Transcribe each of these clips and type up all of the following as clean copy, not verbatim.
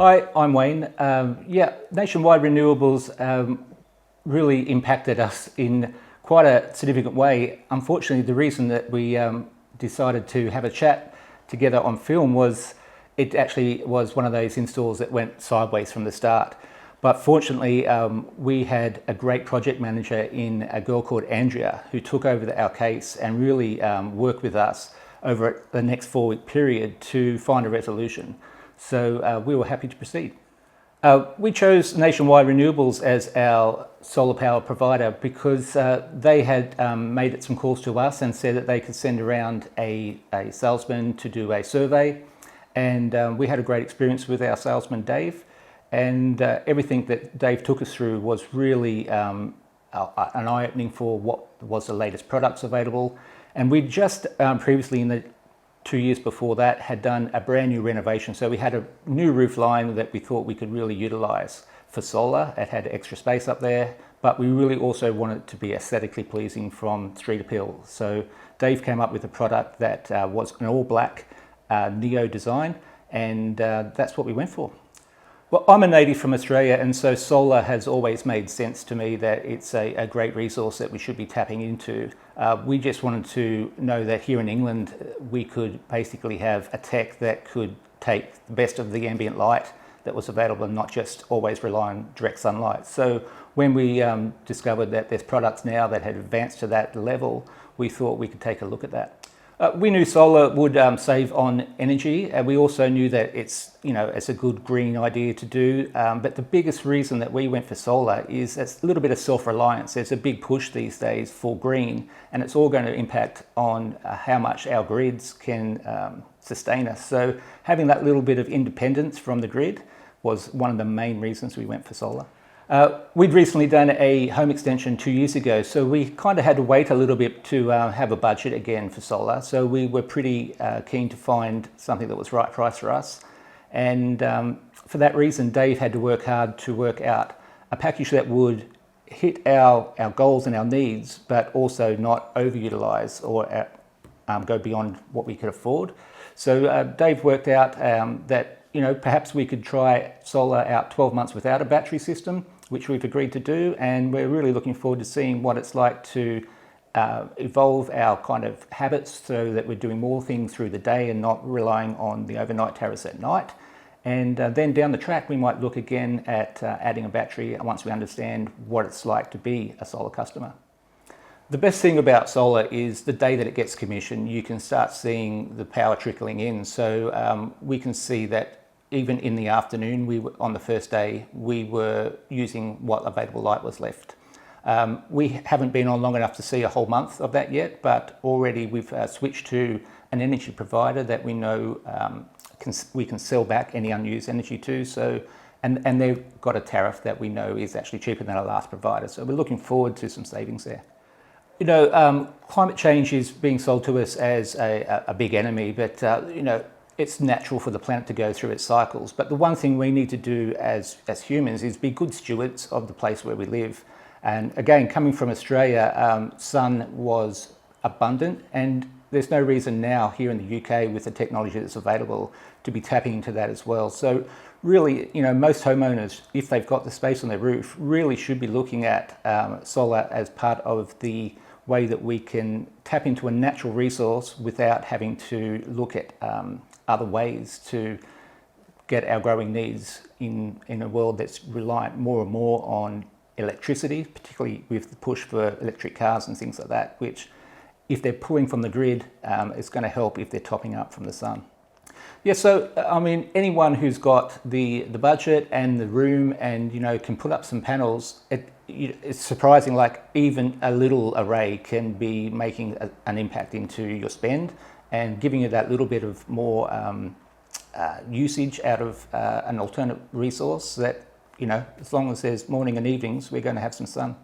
Hi, I'm Wayne. Nationwide Renewables really impacted us in quite a significant way. Unfortunately, the reason that we decided to have a chat together on film was it actually was one of those installs that went sideways from the start. But fortunately, we had a great project manager in a girl called Andrea who took over our case and really worked with us over the next 4-week period to find a resolution. So we were happy to proceed. We chose Nationwide Renewables as our solar power provider because they had made some calls to us and said that they could send around a salesman to do a survey. And we had a great experience with our salesman, Dave. And everything that Dave took us through was really an eye-opening for what was the latest products available. And we just previously, in the 2 years before that, had done a brand new renovation. So we had a new roof line that we thought we could really utilize for solar. It had extra space up there, but we really also wanted it to be aesthetically pleasing from street appeal. So Dave came up with a product that was an all black neo design, and that's what we went for. Well, I'm a native from Australia, and so solar has always made sense to me that it's a great resource that we should be tapping into. We just wanted to know that here in England, we could basically have a tech that could take the best of the ambient light that was available and not just always rely on direct sunlight. So when we discovered that there's products now that had advanced to that level, we thought we could take a look at that. We knew solar would save on energy, and we also knew that it's a good green idea to do. But the biggest reason that we went for solar is it's a little bit of self-reliance. There's a big push these days for green, and it's all going to impact on how much our grids can sustain us. So having that little bit of independence from the grid was one of the main reasons we went for solar. We'd recently done a home extension 2 years ago, so we kind of had to wait a little bit to have a budget again for solar. So we were pretty keen to find something that was right price for us. And for that reason, Dave had to work hard to work out a package that would hit our goals and our needs, but also not overutilize or go beyond what we could afford. So Dave worked out that perhaps we could try solar out 12 months without a battery system, which we've agreed to do, and we're really looking forward to seeing what it's like to evolve our kind of habits so that we're doing more things through the day and not relying on the overnight tariffs at night. And then down the track, we might look again at adding a battery once we understand what it's like to be a solar customer. The best thing about solar is the day that it gets commissioned, you can start seeing the power trickling in. So we can see that even in the afternoon, on the first day, we were using what available light was left. We haven't been on long enough to see a whole month of that yet, but already we've switched to an energy provider that we know we can sell back any unused energy to. So, and they've got a tariff that we know is actually cheaper than our last provider. So we're looking forward to some savings there. Climate change is being sold to us as a big enemy, but it's natural for the planet to go through its cycles. But the one thing we need to do as humans is be good stewards of the place where we live. And again, coming from Australia, sun was abundant, and there's no reason now here in the UK with the technology that's available to be tapping into that as well. So really, most homeowners, if they've got the space on their roof, really should be looking at solar as part of the way that we can tap into a natural resource without having to look at other ways to get our growing needs in a world that's reliant more and more on electricity, particularly with the push for electric cars and things like that, which if they're pulling from the grid, it's going to help if they're topping up from the sun. Yeah, so I mean, anyone who's got the budget and the room and can put up some panels, it's surprising, like even a little array can be making an impact into your spend and giving you that little bit of more usage out of an alternate resource that, as long as there's morning and evenings, we're going to have some sun.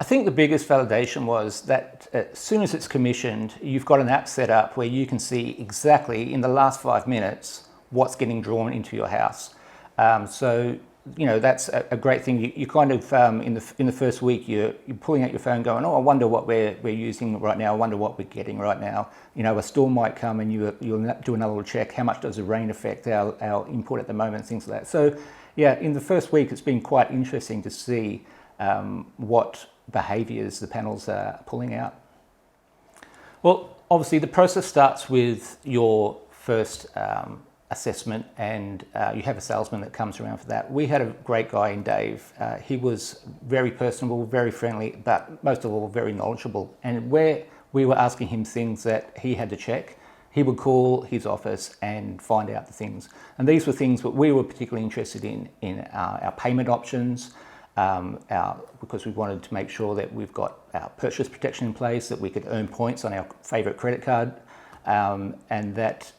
I think the biggest validation was that as soon as it's commissioned, you've got an app set up where you can see exactly in the last 5 minutes what's getting drawn into your house. So that's a great thing. You kind of in the first week you're pulling out your phone, going, oh, I wonder what we're using right now. I wonder what we're getting right now. A storm might come and you'll do another little check. How much does the rain affect our input at the moment? Things like that. So yeah, in the first week it's been quite interesting to see what behaviours the panels are pulling out. Well, obviously the process starts with your first assessment, and you have a salesman that comes around for that. We had a great guy in Dave. He was very personable, very friendly, but most of all very knowledgeable. And where we were asking him things that he had to check, he would call his office and find out the things. And these were things that we were particularly interested in our payment options, because we wanted to make sure that we've got our purchase protection in place, that we could earn points on our favourite credit card, and that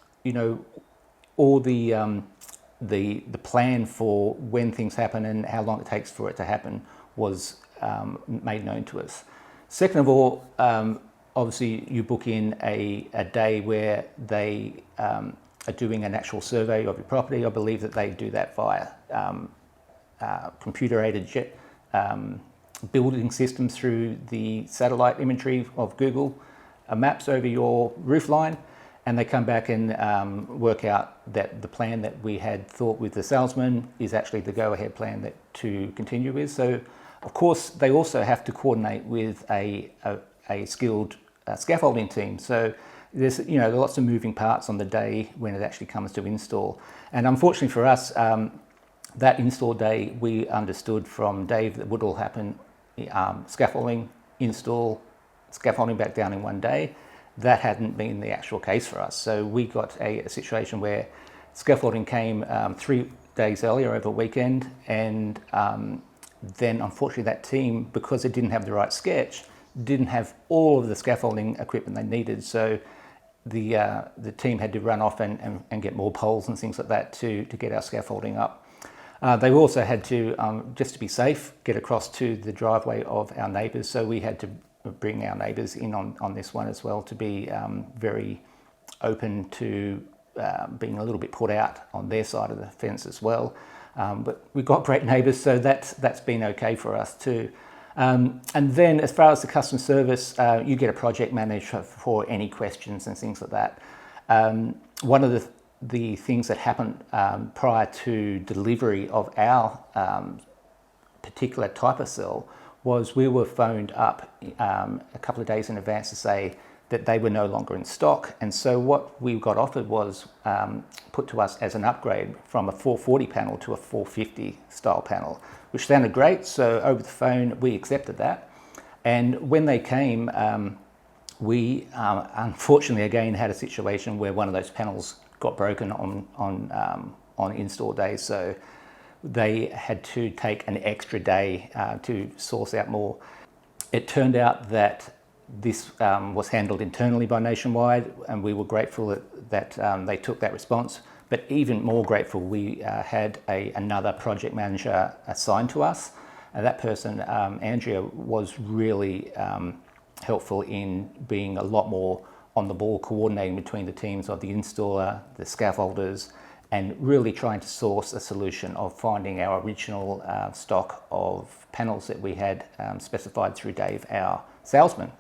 all the plan for when things happen and how long it takes for it to happen was made known to us. Second of all, obviously you book in a day where they are doing an actual survey of your property. I believe that they do that via computer-aided building systems through the satellite imagery of Google Maps over your roof line, and they come back and work out that the plan that we had thought with the salesman is actually the go-ahead plan to continue with. So, of course, they also have to coordinate with a skilled scaffolding team. So there's lots of moving parts on the day when it actually comes to install. And unfortunately for us, that install day, we understood from Dave that would all happen, scaffolding, install, scaffolding back down in one day. That hadn't been the actual case for us. So we got a situation where scaffolding came 3 days earlier over a weekend, and then unfortunately that team, because it didn't have the right sketch, didn't have all of the scaffolding equipment they needed. So the team had to run off and get more poles and things like that to get our scaffolding up. They also had to, just to be safe, get across to the driveway of our neighbours. So we had to bring our neighbours in on this one as well, to be very open to being a little bit put out on their side of the fence as well. But we've got great neighbours, so that's been okay for us too. And then as far as the customer service, you get a project manager for any questions and things like that. One of the things that happened prior to delivery of our particular type of cell was we were phoned up a couple of days in advance to say that they were no longer in stock. And so what we got offered was put to us as an upgrade from a 440 panel to a 450 style panel, which sounded great. So over the phone, we accepted that. And when they came, we unfortunately again had a situation where one of those panels got broken on install day. So they had to take an extra day to source out more. It turned out that this was handled internally by Nationwide, and we were grateful that they took that response. But even more grateful, we had another project manager assigned to us. And that person, Andrea, was really helpful in being a lot more on the ball, coordinating between the teams of the installer, the scaffolders, and really trying to source a solution of finding our original stock of panels that we had specified through Dave, our salesman.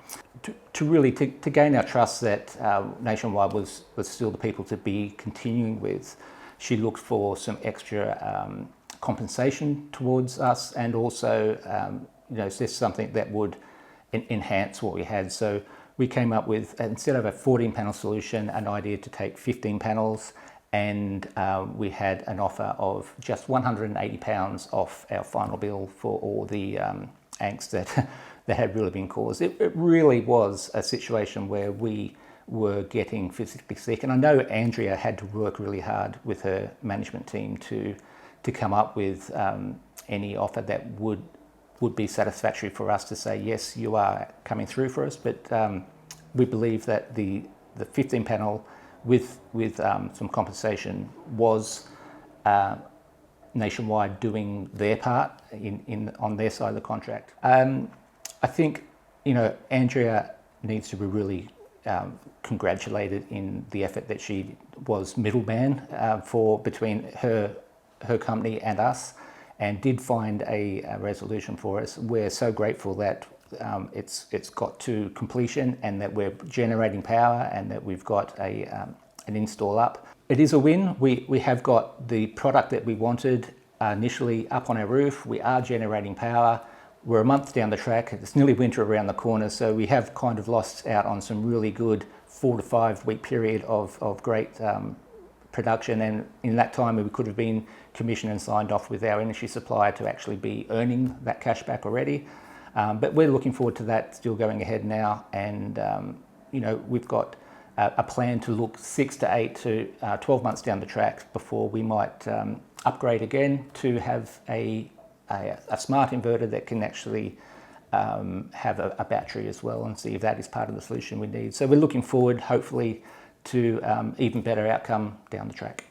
To really gain our trust that Nationwide was still the people to be continuing with, she looked for some extra compensation towards us, and also just something that would enhance what we had. So we came up with, instead of a 14 panel solution, an idea to take 15 panels, and we had an offer of just £180 off our final bill for all the angst that had really been caused. It really was a situation where we were getting physically sick, and I know Andrea had to work really hard with her management team to come up with any offer that would be satisfactory for us to say, yes, you are coming through for us. But we believe that the 15 panel with some compensation was Nationwide doing their part on their side of the contract. I think Andrea needs to be really congratulated in the effort that she was middleman between her company and us, and did find a resolution for us. We're so grateful that it's got to completion and that we're generating power and that we've got an install up. It is a win. We have got the product that we wanted initially up on our roof. We are generating power. We're a month down the track. It's nearly winter around the corner, so we have kind of lost out on some really good 4 to 5 week period of great production, and in that time we could have been commissioned and signed off with our energy supplier to actually be earning that cash back already. But we're looking forward to that still going ahead now, and we've got a plan to look 6 to 8 to 12 months down the track before we might upgrade again to have a smart inverter that can actually have a battery as well, and see if that is part of the solution we need. So we're looking forward, hopefully, to even better outcome down the track.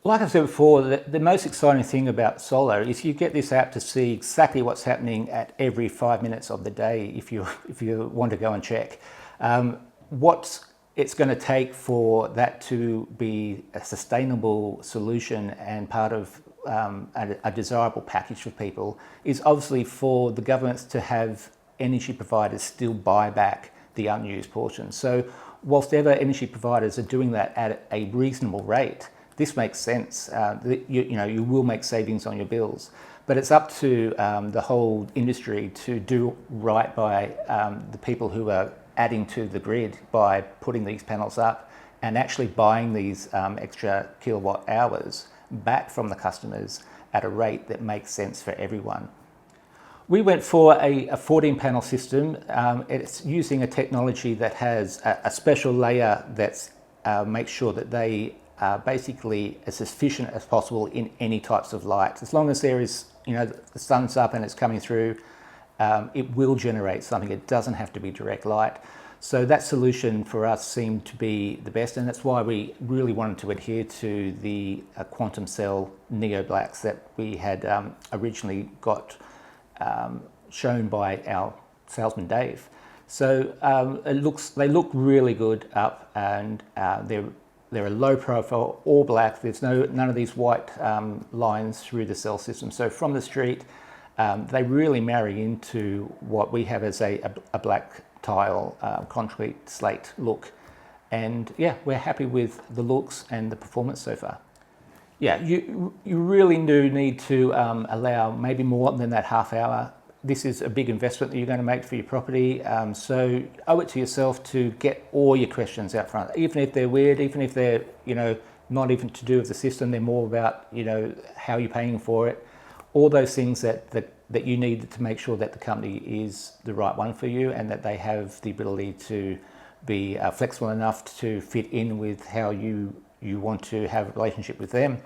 Like I said before, the most exciting thing about solar is you get this app to see exactly what's happening at every 5 minutes of the day if you want to go and check. What it's going to take for that to be a sustainable solution and part of a desirable package for people is obviously for the governments to have energy providers still buy back the unused portion. So whilst ever energy providers are doing that at a reasonable rate, this makes sense. You will make savings on your bills, but it's up to the whole industry to do right by the people who are adding to the grid by putting these panels up and actually buying these extra kilowatt hours back from the customers at a rate that makes sense for everyone. We went for a 14 panel system. It's using a technology that has a special layer that makes sure that they are basically as efficient as possible in any types of light. As long as there is, the sun's up and it's coming through, it will generate something. It doesn't have to be direct light. So that solution for us seemed to be the best, and that's why we really wanted to adhere to the quantum cell Neo Blacks that we had originally got shown by our salesman Dave. So they look really good up, and they're a low profile, all black. There's none of these white lines through the cell system. So from the street, they really marry into what we have as a black tile concrete slate look, and yeah, we're happy with the looks and the performance so far. Yeah, you really do need to allow maybe more than that half hour. This is a big investment that you're going to make for your property, so owe it to yourself to get all your questions out front, even if they're weird, even if they're not even to do with the system. They're more about how you're paying for it, all those things that you need to make sure that the company is the right one for you and that they have the ability to be flexible enough to fit in with how you want to have a relationship with them.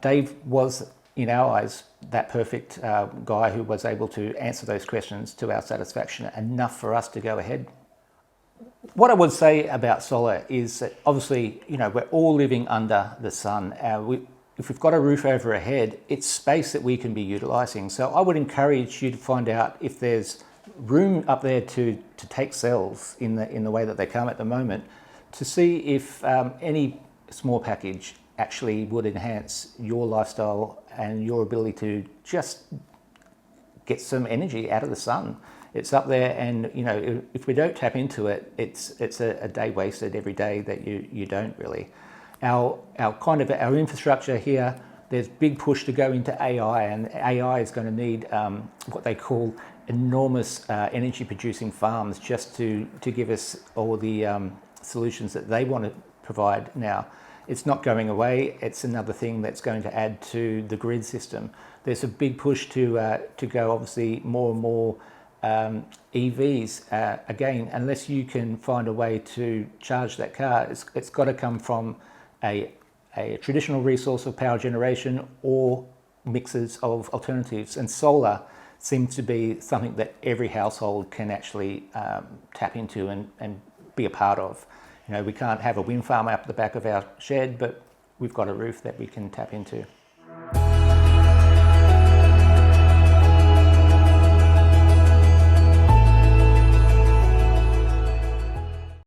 Dave was, in our eyes, that perfect guy who was able to answer those questions to our satisfaction, enough for us to go ahead. What I would say about solar is that obviously, we're all living under the sun. If we've got a roof over our head, it's space that we can be utilising. So I would encourage you to find out if there's room up there to take cells in the way that they come at the moment, to see if any small package actually would enhance your lifestyle and your ability to just get some energy out of the sun. It's up there, and if we don't tap into it, it's a day wasted every day that you don't really. Our infrastructure here, there's big push to go into AI, and AI is going to need what they call enormous energy producing farms just to give us all the solutions that they want to provide now. It's not going away. It's another thing that's going to add to the grid system. There's a big push to go, obviously, more and more EVs. Again, unless you can find a way to charge that car, it's got to come from a traditional resource of power generation or mixes of alternatives, and solar seems to be something that every household can actually tap into and be a part of. We can't have a wind farm up the back of our shed, but we've got a roof that we can tap into.